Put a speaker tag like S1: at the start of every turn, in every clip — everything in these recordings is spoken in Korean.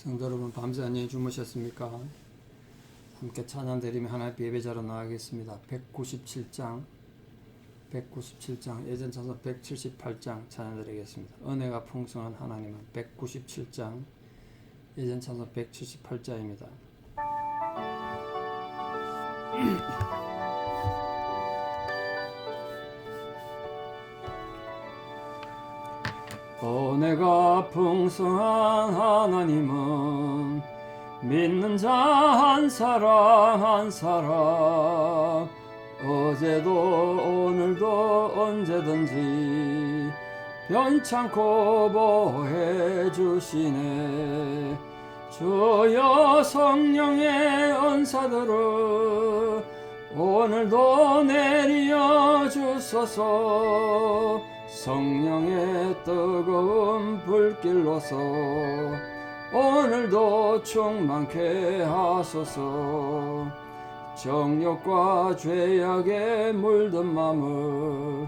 S1: 성도 여러분, 밤새 안녕히 주무셨습니까? 함께 찬양 드리며 하나님 예배자로 나가겠습니다. 197장 예전 찬송 178장 찬양 드리겠습니다. 은혜가 풍성한 하나님은 197장 예전 찬송 178자입니다. 은혜가 풍성한 하나님은 믿는 자 한 사람 한 사람 어제도 오늘도 언제든지 변찮고 보호해 주시네. 주여 성령의 은사들을 오늘도 내려 주소서. 성령의 뜨거운 불길로서 오늘도 충만케 하소서. 정욕과 죄악에 물든 맘을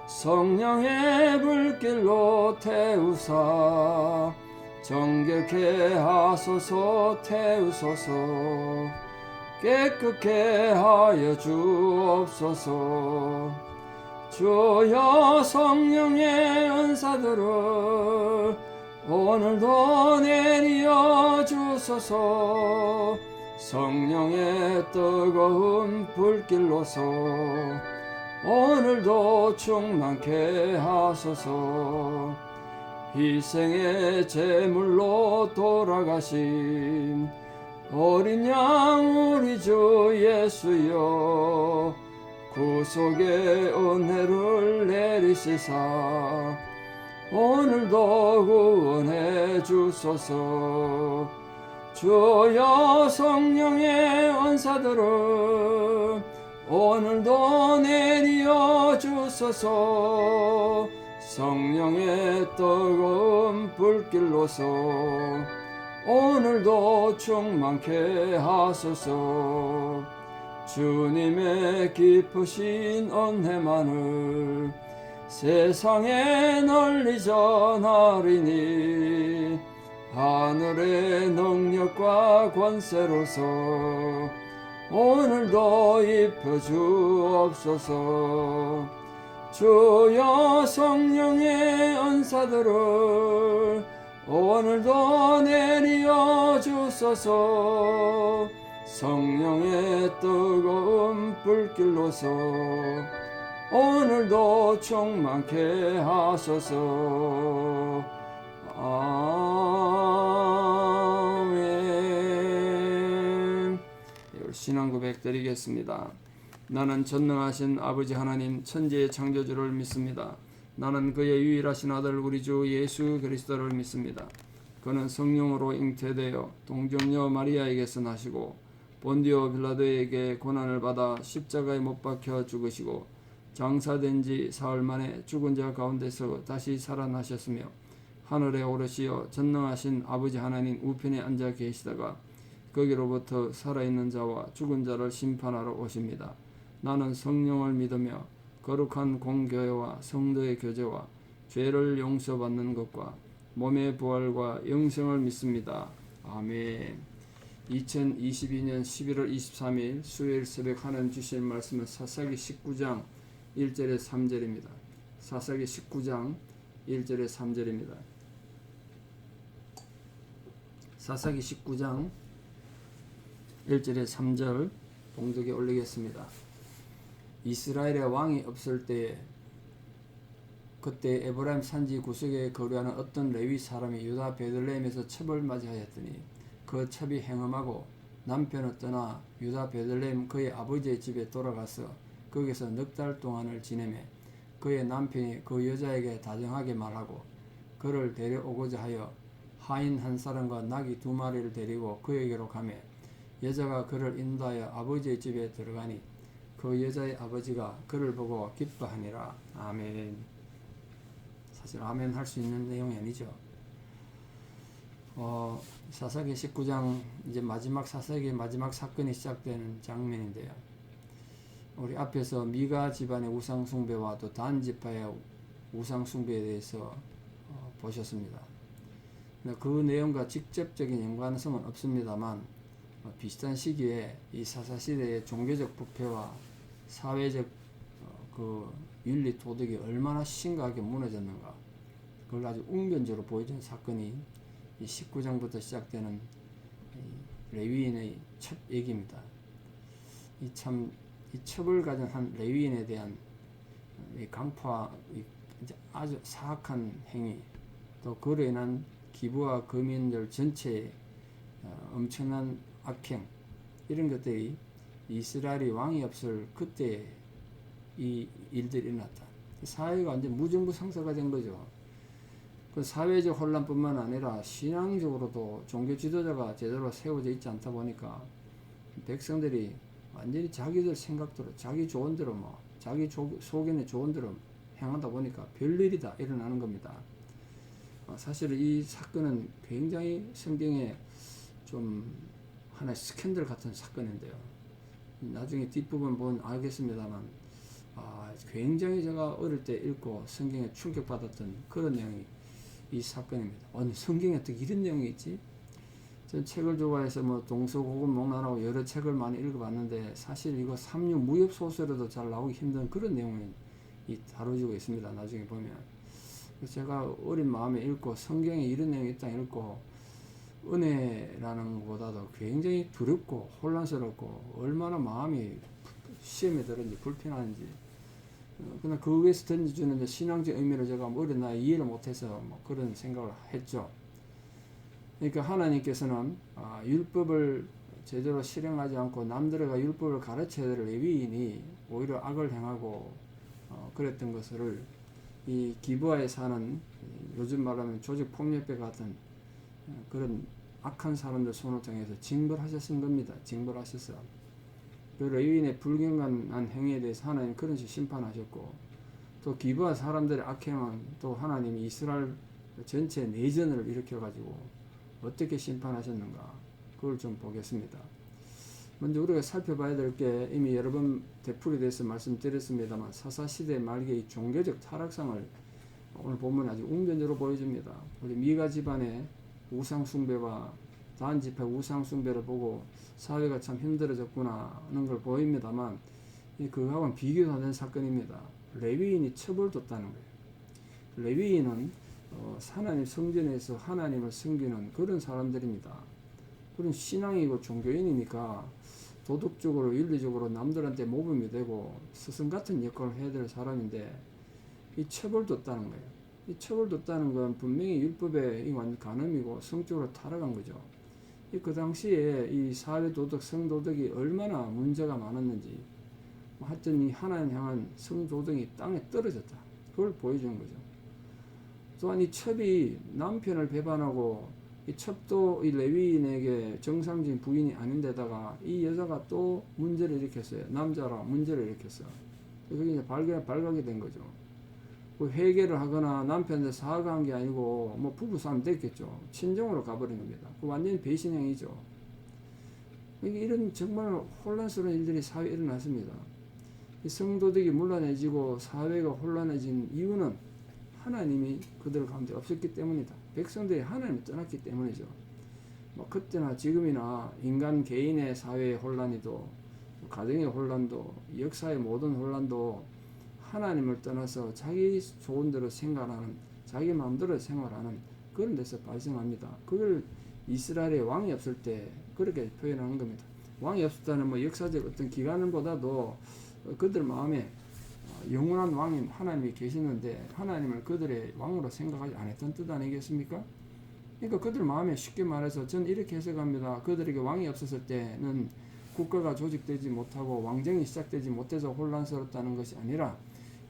S1: 성령의 불길로 태우사 정결케 하소서. 태우소서. 깨끗게 하여 주옵소서. 주여 성령의 은사들을 오늘도 내려 주소서. 성령의 뜨거운 불길로서 오늘도 충만케 하소서. 희생의 제물로 돌아가신 어린 양 우리 주 예수여, 구속의 은혜를 내리시사 오늘도 구원해 주소서. 주여 성령의 은사들을 오늘도 내려 주소서. 성령의 뜨거운 불길로서 오늘도 충만케 하소서. 주님의 깊으신 은혜만을 세상에 널리 전하리니 하늘의 능력과 권세로서 오늘도 입혀 주옵소서. 주여 성령의 은사들을 오늘도 내려 주소서. 성령의 뜨거운 불길로서 오늘도 충만케 하소서. 아멘. 신앙 고백 드리겠습니다. 나는 전능하신 아버지 하나님 천지의 창조주를 믿습니다. 나는 그의 유일하신 아들 우리 주 예수 그리스도를 믿습니다. 그는 성령으로 잉태되어 동정녀 마리아에게서 나시고 본디오 빌라도에게 고난을 받아 십자가에 못 박혀 죽으시고 장사된 지 사흘 만에 죽은 자 가운데서 다시 살아나셨으며 하늘에 오르시어 전능하신 아버지 하나님 우편에 앉아 계시다가 거기로부터 살아있는 자와 죽은 자를 심판하러 오십니다. 나는 성령을 믿으며 거룩한 공교회와 성도의 교제와 죄를 용서받는 것과 몸의 부활과 영생을 믿습니다. 아멘. 2022년 11월 23일 수요일 새벽 하나님 주신 말씀은 사사기 19장 1절에 3절입니다. 사사기 19장 1절에 3절입니다. 사사기 19장 1절에 3절 봉독에 올리겠습니다. 이스라엘의 왕이 없을 때에 그때 에브라임 산지 구석에 거류하는 어떤 레위 사람이 유다 베들레헴에서 첩을 맞이하였더니 그 첩이 행음하고 남편을 떠나 유다 베들레헴 그의 아버지의 집에 돌아가서 거기서 넉 달 동안을 지내매 그의 남편이 그 여자에게 다정하게 말하고 그를 데려오고자 하여 하인 한 사람과 나귀 2마리를 데리고 그에게로 가매 여자가 그를 인도하여 아버지의 집에 들어가니 그 여자의 아버지가 그를 보고 기뻐하니라. 아멘. 사실 아멘 할 수 있는 내용이 아니죠. 사사기 19장 이제 사사기 마지막 사건이 시작되는 장면인데요. 우리 앞에서 미가 집안의 우상 숭배와 또 단 지파의 우상 숭배에 대해서 보셨습니다. 그 내용과 직접적인 연관성은 없습니다만 비슷한 시기에 이 사사시대의 종교적 부패와 사회적 그 윤리 도덕이 얼마나 심각하게 무너졌는가, 그걸 아주 웅변적으로 보여준 사건이 이 19장부터 시작되는 이 레위인의 첩 얘기입니다. 이 첩을 가진 한 레위인에 대한 이 강파, 아주 사악한 행위, 또 그로 인한 기부와 거민들 전체의 엄청난 악행, 이런 것들이 이스라엘이 왕이 없을 그때 이 일들이 일어났다. 사회가 완전 무정부상사가 된 거죠. 그 사회적 혼란뿐만 아니라 신앙적으로도 종교 지도자가 제대로 세워져 있지 않다 보니까 백성들이 완전히 자기들 생각대로, 자기 좋은 대로, 자기 속에는 좋은 대로 행하다 보니까 별일이다 일어나는 겁니다. 사실 이 사건은 굉장히 성경에 좀 하나의 스캔들 같은 사건인데요. 나중에 뒷부분 보면 알겠습니다만, 굉장히 제가 어릴 때 읽고 성경에 충격받았던 그런 내용이 이 사건입니다. 성경에 어떻게 이런 내용이 있지? 전 책을 좋아해서 동서고금 목란하고 여러 책을 많이 읽어봤는데, 사실 이거 삼류 무협 소설에도 잘 나오기 힘든 그런 내용이 다뤄지고 있습니다. 나중에 보면. 제가 어린 마음에 읽고 성경에 이런 내용이 있다 읽고 은혜라는 것보다도 굉장히 두렵고 혼란스럽고 얼마나 마음이 시험에 들었는지 불편한지, 그냥 그 위에서 던져주는 신앙적 의미를 제가 어린 나이에 이해를 못해서 그런 생각을 했죠. 그러니까 하나님께서는 율법을 제대로 실행하지 않고 남들에게 율법을 가르쳐야 될 레위인이 오히려 악을 행하고 그랬던 것을 이 기브아에 사는 요즘 말하면 조직폭력배 같은 그런 악한 사람들 손을 통해서 징벌하셨은 겁니다. 징벌하셨어. 그 레위인의 불경건한 행위에 대해서 하나님 그런 식으로 심판하셨고, 또 기브아 사람들의 악행은 또 하나님이 이스라엘 전체 내전을 일으켜가지고 어떻게 심판하셨는가, 그걸 좀 보겠습니다. 먼저 우리가 살펴봐야 될 게 이미 여러 번 되풀이돼서 말씀드렸습니다만, 사사시대 말기의 종교적 타락상을 오늘 보면 아주 웅변적으로 보여줍니다. 우리 미가 집안의 우상숭배와 단 집회 우상숭배를 보고 사회가 참 힘들어졌구나 하는 걸 보입니다만, 그거하고는 비교도 안 되는 사건입니다. 레위인이 처벌됐다는 거예요. 레위인은 하나님 성전에서 하나님을 섬기는 그런 사람들입니다. 그런 신앙이고 종교인이니까 도덕적으로 윤리적으로 남들한테 모범이 되고 스승 같은 역할을 해야 될 사람인데, 이 처벌됐다는 거예요. 이 처벌됐다는 건 분명히 율법의 완전 간음이고 성적으로 타락한 거죠. 그 당시에 이 사회 도덕, 성도덕이 얼마나 문제가 많았는지, 하여튼 이 하나님 향한 성도덕이 땅에 떨어졌다, 그걸 보여주는 거죠. 또한 이 첩이 남편을 배반하고, 이 첩도 이 레위인에게 정상적인 부인이 아닌데다가 이 여자가 또 문제를 일으켰어요. 남자라 문제를 일으켰어. 그게 이제 발각이 된 거죠. 회개를 하거나 남편한테 사과한 게 아니고 부부싸움 됐겠죠. 친정으로 가버린 겁니다. 완전히 배신행위죠. 이런 정말 혼란스러운 일들이 사회에 일어났습니다. 성도덕이 문란해지고 사회가 혼란해진 이유는 하나님이 그들 가운데 없었기 때문이다. 백성들이 하나님을 떠났기 때문이죠. 그때나 지금이나 인간 개인의 사회의 혼란이도, 가정의 혼란도, 역사의 모든 혼란도 하나님을 떠나서 자기 좋은 대로 생각하는, 자기 마음대로 생활하는 그런 데서 발생합니다. 그걸 이스라엘의 왕이 없을 때 그렇게 표현하는 겁니다. 왕이 없었다는 역사적 어떤 기간보다도 그들 마음에 영원한 왕인 하나님이 계시는데 하나님을 그들의 왕으로 생각하지 않았던 뜻 아니겠습니까? 그러니까 그들 마음에 쉽게 말해서 전 이렇게 해석합니다. 그들에게 왕이 없었을 때는 국가가 조직되지 못하고 왕정이 시작되지 못해서 혼란스럽다는 것이 아니라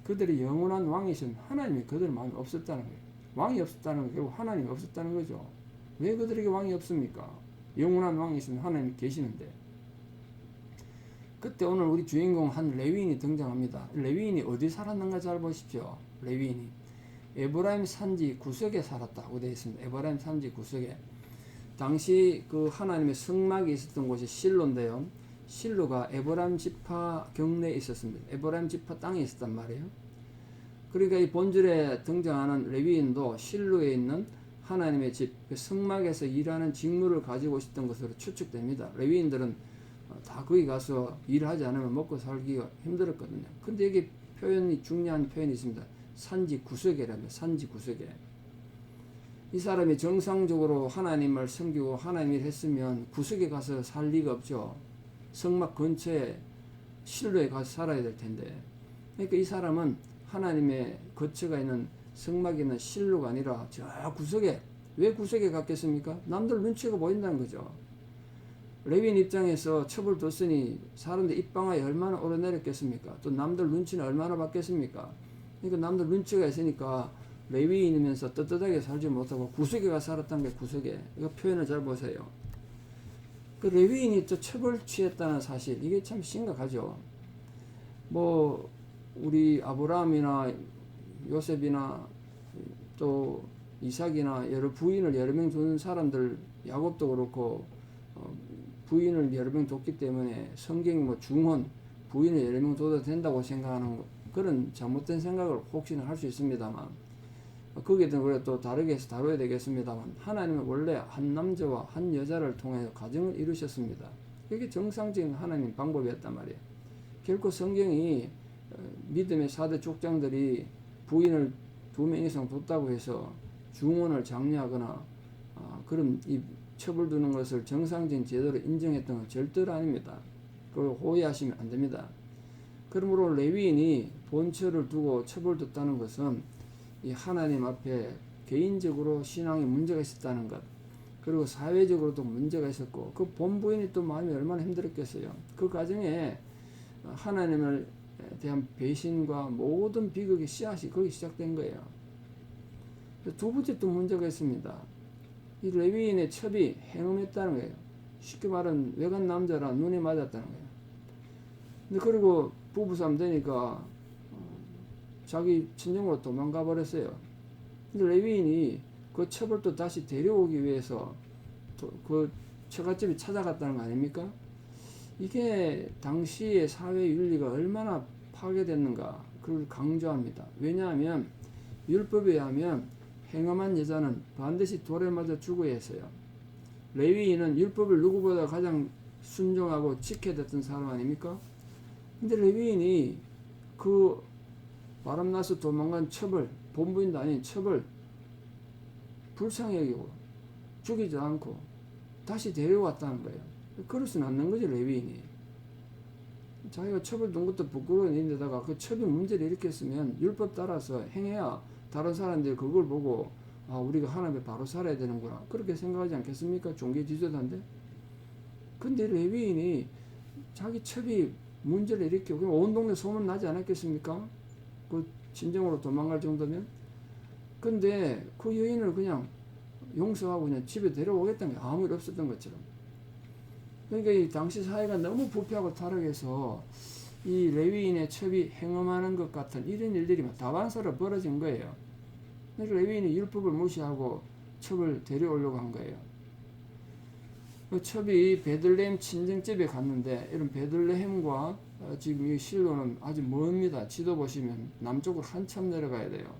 S1: 그들이 영원한 왕이신 하나님이 그들 마음에 없었다는 거예요. 왕이 없었다는 건 결국 하나님이 없었다는 거죠. 왜 그들에게 왕이 없습니까? 영원한 왕이신 하나님이 계시는데. 그때 오늘 우리 주인공 한 레위인이 등장합니다. 레위인이 어디 살았는가 잘 보십시오. 레위인이 에브라임 산지 구석에 살았다고 되어 있습니다. 에브라임 산지 구석에. 당시 그 하나님의 성막이 있었던 곳이 실로인데요. 실로가 에브라임 지파 경내에 있었습니다. 에브라임 지파 땅에 있었단 말이에요. 그러니까 이 본절에 등장하는 레위인도 실로에 있는 하나님의 집, 그 성막에서 일하는 직무를 가지고 있었던 것으로 추측됩니다. 레위인들은 다 거기 가서 일하지 않으면 먹고 살기가 힘들었거든요. 근데 여기 중요한 표현이 있습니다. 산지 구석이라며, 산지 구석에. 이 사람이 정상적으로 하나님을 섬기고 하나님 일 했으면 구석에 가서 살 리가 없죠. 성막 근처에 실로에 가서 살아야 될 텐데. 그러니까 이 사람은 하나님의 거처가 있는 성막이 있는 실로가 아니라 저 구석에, 왜 구석에 갔겠습니까? 남들 눈치가 보인다는 거죠. 레위인 입장에서 첩을 뒀으니 사람들 입방아에 얼마나 오르내렸겠습니까? 또 남들 눈치는 얼마나 받겠습니까? 그러니까 남들 눈치가 있으니까 레위인이면서 떳떳하게 살지 못하고 구석에 가서 살았다는 게 구석에. 이거 표현을 잘 보세요. 그 레위인이 또 첩을 취했다는 사실, 이게 참 심각하죠. 뭐 우리 아브라함이나 요셉이나 또 이삭이나 여러 부인을 여러 명 두는 사람들, 야곱도 그렇고 부인을 여러 명 뒀기 때문에 성경이 뭐 중혼 부인을 여러 명 둬도 된다고 생각하는 그런 잘못된 생각을 혹시나 할 수 있습니다만, 거기에 대해서 또 다르게 해서 다뤄야 되겠습니다만, 하나님은 원래 한 남자와 한 여자를 통해 가정을 이루셨습니다. 그게 정상적인 하나님 방법이었단 말이에요. 결코 성경이 믿음의 4대 족장들이 부인을 2명 이상 뒀다고 해서 중혼을 장려하거나 그런 이 첩을 두는 것을 정상적인 제도로 인정했던 건 절대로 아닙니다. 그걸 오해하시면 안 됩니다. 그러므로 레위인이 본처를 두고 첩을 뒀다는 것은 이 하나님 앞에 개인적으로 신앙에 문제가 있었다는 것, 그리고 사회적으로도 문제가 있었고, 그 본부인이 또 마음이 얼마나 힘들었겠어요. 그 과정에 하나님을 대한 배신과 모든 비극의 씨앗이 거기 시작된 거예요. 두 번째 또 문제가 있습니다. 이 레위인의 첩이 행음했다는 거예요. 쉽게 말하면 외간 남자라 눈에 맞았다는 거예요. 근데 그리고 부부싸움 되니까 자기 친정으로 도망가 버렸어요. 근데 레위인이 그 첩을 또 다시 데려오기 위해서 그 처갓집에 찾아갔다는 거 아닙니까? 이게 당시의 사회 윤리가 얼마나 파괴됐는가, 그걸 강조합니다. 왜냐하면 율법에 의하면 행음한 여자는 반드시 돌에 맞아 죽어야 했어요. 레위인은 율법을 누구보다 가장 순종하고 지켜야 됐던 사람 아닙니까? 근데 레위인이 그 바람나서 도망간 첩을, 본부인도 아닌 첩을 불쌍히 여기고 죽이지 않고 다시 데려왔다는 거예요. 그럴 수는 않는 거죠, 레위인이. 자기가 첩을 둔 것도 부끄러운 일인데다가 그 첩이 문제를 일으켰으면 율법 따라서 행해야 다른 사람들이 그걸 보고 우리가 하나님의 바로 살아야 되는구나, 그렇게 생각하지 않겠습니까? 종교 지도자인데. 근데 레위인이 자기 첩이 문제를 일으키고 그럼 온 동네 소문 나지 않았겠습니까? 그 친정으로 도망갈 정도면. 근데 그 여인을 그냥 용서하고 그냥 집에 데려오겠다는 게 아무 일 없었던 것처럼. 그러니까 이 당시 사회가 너무 부패하고 타락해서 이 레위인의 첩이 행음하는 것 같은 이런 일들이 다반사로 벌어진 거예요. 그러니까 레위인이 율법을 무시하고 첩을 데려오려고 한 거예요. 그 첩이 베들레헴 친정집에 갔는데, 이런 베들레헴과 지금 이 실로는 아주 멉니다. 지도 보시면 남쪽으로 한참 내려가야 돼요.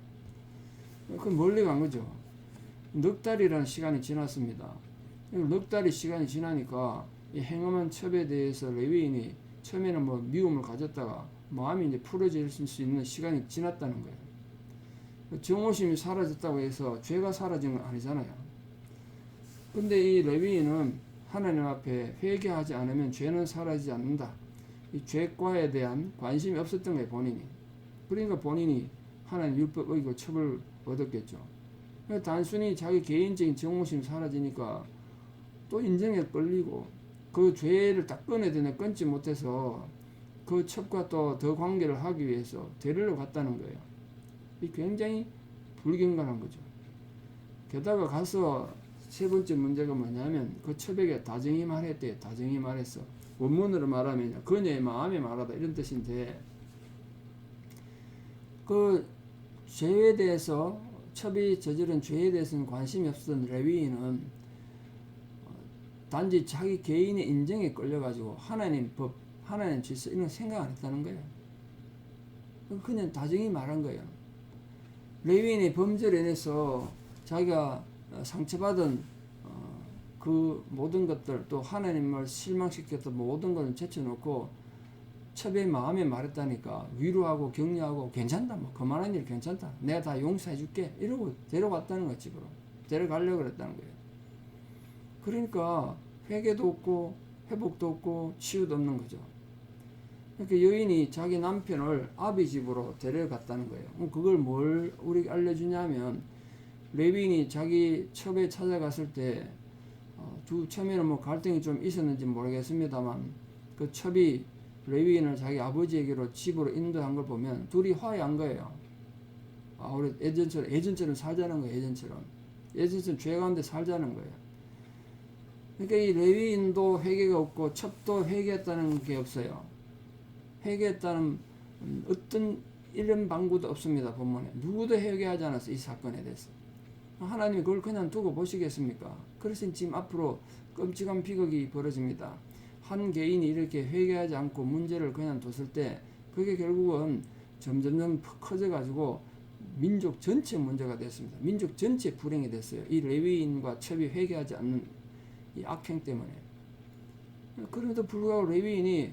S1: 그 멀리 간 거죠. 넉 달이라는 시간이 지났습니다. 넉 달이 시간이 지나니까 이 행음한 첩에 대해서 레위인이 처음에는 뭐 미움을 가졌다가 마음이 이제 풀어질 수 있는 시간이 지났다는 거예요. 정오심이 사라졌다고 해서 죄가 사라진 건 아니잖아요. 근데 이 레위인은 하나님 앞에 회개하지 않으면 죄는 사라지지 않는다, 이 죄과에 대한 관심이 없었던 거예요, 본인이. 그러니까 본인이 하나님 율법 어기고 첩을 얻었겠죠. 단순히 자기 개인적인 정오심이 사라지니까 또 인정에 끌리고 그 죄를 딱 끊어야 되는데 끊지 못해서 그 첩과 또 더 관계를 하기 위해서 데리러 갔다는 거예요. 이 굉장히 불경건한 거죠. 게다가 가서 세 번째 문제가 뭐냐면 그 첩에게 다정히 말했대요. 다정히 말했어. 원문으로 말하면 그녀의 마음에 말하다, 이런 뜻인데, 그 죄에 대해서, 첩이 저지른 죄에 대해서는 관심이 없었던 레위인은 단지 자기 개인의 인정에 끌려가지고 하나님 법, 하나님 질서 이런 거 생각 안 했다는 거예요. 그냥 다정히 말한 거예요. 레위인의 범죄로 인해서 자기가 상처받은 그 모든 것들, 또 하나님을 실망시켰던 모든 것을 제쳐놓고 첩의 마음에 말했다니까. 위로하고 격려하고 괜찮다, 뭐 그만한 일 괜찮다, 내가 다 용서해줄게, 이러고 데려갔다는 거지. 집으로 데려가려고 그랬다는 거예요. 그러니까 회개도 없고 회복도 없고 치유도 없는 거죠. 그러니까 여인이 자기 남편을 아비 집으로 데려갔다는 거예요. 그걸 뭘 우리가 알려주냐면, 레위인이 자기 첩에 찾아갔을 때 처음에는 뭐 갈등이 좀 있었는지 모르겠습니다만, 그 첩이 레위인을 자기 아버지에게로 집으로 인도한 걸 보면 둘이 화해한 거예요. 우리 예전처럼 살자는 거예요. 예전처럼 죄 가운데 살자는 거예요. 그러니까 이 레위인도 회개가 없고 첩도 회개했다는 게 없어요. 회개했다는 어떤 이런 방구도 없습니다. 본문에 누구도 회개하지 않았어요. 이 사건에 대해서. 하나님이 그걸 그냥 두고 보시겠습니까? 그래서 지금 앞으로 끔찍한 비극이 벌어집니다. 한 개인이 이렇게 회개하지 않고 문제를 그냥 뒀을 때 그게 결국은 점점 커져가지고 민족 전체 문제가 됐습니다. 민족 전체 불행이 됐어요. 이 레위인과 첩이 회개하지 않는 이 악행 때문에. 그럼에도 불구하고 레위인이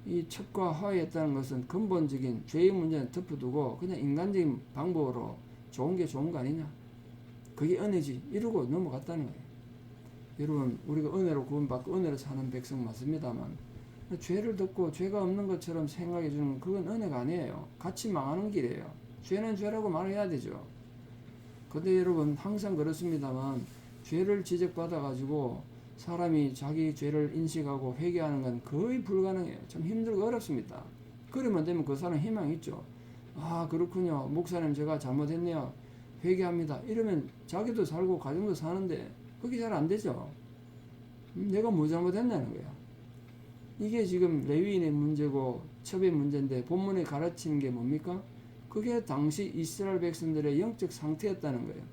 S1: 이 첩과 화해했다는 것은 근본적인 죄의 문제는 덮어두고 그냥 인간적인 방법으로 좋은 게 좋은 거 아니냐, 그게 은혜지, 이러고 넘어갔다는 거예요. 여러분, 우리가 은혜로 구원받고 은혜로 사는 백성 맞습니다만, 죄를 덮고 죄가 없는 것처럼 생각해 주는 그건 은혜가 아니에요. 같이 망하는 길이에요. 죄는 죄라고 말해야 되죠. 근데 여러분, 항상 그렇습니다만 죄를 지적받아 가지고 사람이 자기 죄를 인식하고 회개하는 건 거의 불가능해요. 참 힘들고 어렵습니다. 그러면 되면 그 사람 희망이 있죠. 그렇군요, 목사님 제가 잘못했네요, 회개합니다, 이러면 자기도 살고 가정도 사는데 그게 잘 안 되죠. 내가 뭐 잘못했냐는 거야. 이게 지금 레위인의 문제고 첩의 문제인데, 본문에 가르치는 게 뭡니까? 그게 당시 이스라엘 백성들의 영적 상태였다는 거예요.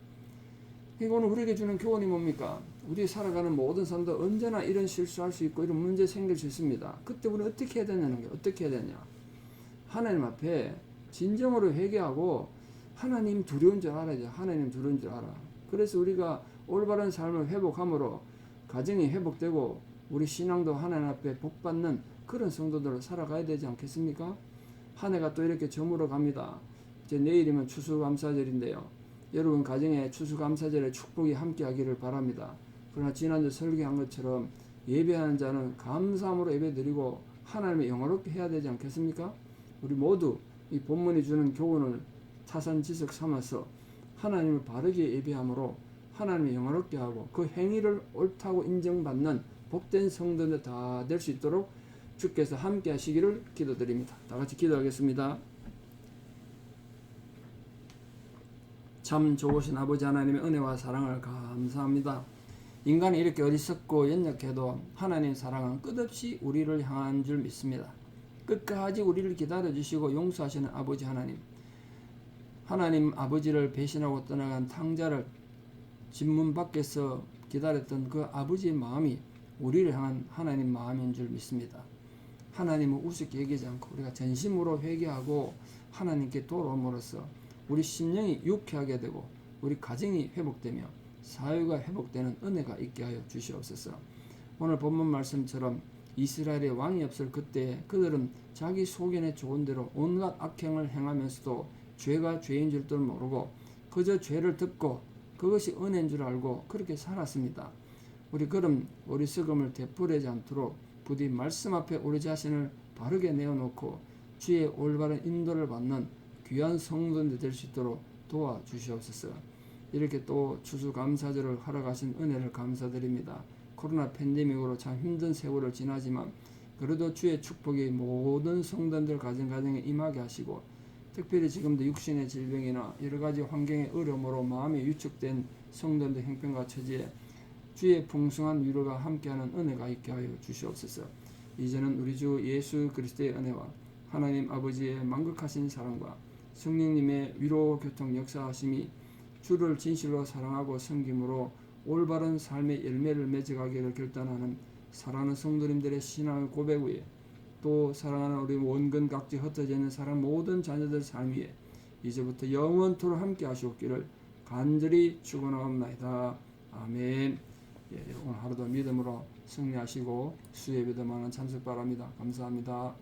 S1: 이거는 우리에게 주는 교훈이 뭡니까? 우리 살아가는 모든 삶도 언제나 이런 실수할 수 있고 이런 문제 생길 수 있습니다. 그때 우리는 어떻게 해야 되냐는 거예요. 어떻게 해야 되냐? 하나님 앞에 진정으로 회개하고 하나님 두려운 줄 알아야죠. 하나님 두려운 줄 알아. 그래서 우리가 올바른 삶을 회복함으로 가정이 회복되고 우리 신앙도 하나님 앞에 복받는 그런 성도들로 살아가야 되지 않겠습니까? 한 해가 또 이렇게 저물어 갑니다. 이제 내일이면 추수감사절인데요. 여러분 가정에 추수감사절의 축복이 함께하기를 바랍니다. 그러나 지난주 설교한 것처럼 예배하는 자는 감사함으로 예배드리고 하나님의 영화롭게 해야 되지 않겠습니까? 우리 모두 이 본문이 주는 교훈을 타산지석 삼아서 하나님을 바르게 예배함으로 하나님의 영화롭게 하고 그 행위를 옳다고 인정받는 복된 성도들 다 될 수 있도록 주께서 함께 하시기를 기도드립니다. 다 같이 기도하겠습니다. 참 좋으신 아버지 하나님의 은혜와 사랑을 감사합니다. 인간이 이렇게 어리석고 연약해도 하나님의 사랑은 끝없이 우리를 향한 줄 믿습니다. 끝까지 우리를 기다려주시고 용서하시는 아버지 하나님, 하나님 아버지를 배신하고 떠나간 탕자를 집문 밖에서 기다렸던 그 아버지의 마음이 우리를 향한 하나님 마음인 줄 믿습니다. 하나님을 우습게 여기지 않고 우리가 전심으로 회개하고 하나님께 돌아옴으로써 우리 심령이 유쾌하게 되고 우리 가정이 회복되며 사회가 회복되는 은혜가 있게 하여 주시옵소서. 오늘 본문 말씀처럼 이스라엘의 왕이 없을 그때 그들은 자기 소견에 좋은 대로 온갖 악행을 행하면서도 죄가 죄인 줄도 모르고 그저 죄를 덮고 그것이 은혜인 줄 알고 그렇게 살았습니다. 우리 그럼 어리석음을 되풀이하지 않도록 부디 말씀 앞에 우리 자신을 바르게 내어놓고 주의 올바른 인도를 받는 귀한 성도들 될 수 있도록 도와주시옵소서. 이렇게 또 추수감사절을 하러 가신 은혜를 감사드립니다. 코로나 팬데믹으로 참 힘든 세월을 지나지만 그래도 주의 축복이 모든 성도들 가정에 임하게 하시고 특별히 지금도 육신의 질병이나 여러가지 환경의 어려움으로 마음이 위축된 성도들 형편과 처지에 주의 풍성한 위로가 함께하는 은혜가 있게 하여 주시옵소서. 이제는 우리 주 예수 그리스도의 은혜와 하나님 아버지의 만극하신 사랑과 성령님의 위로 교통 역사하심이 주를 진실로 사랑하고 섬김으로 올바른 삶의 열매를 맺어가기를 결단하는 사랑하는 성도님들의 신앙의 고백 위에 또 사랑하는 우리 원근각지 흩어져 있는 사랑 모든 자녀들 삶 위에 이제부터 영원토록 함께 하시옵기를 간절히 축원하옵나이다. 아멘. 예, 오늘 하루도 믿음으로 승리하시고 수예배도 많은 참석 바랍니다. 감사합니다.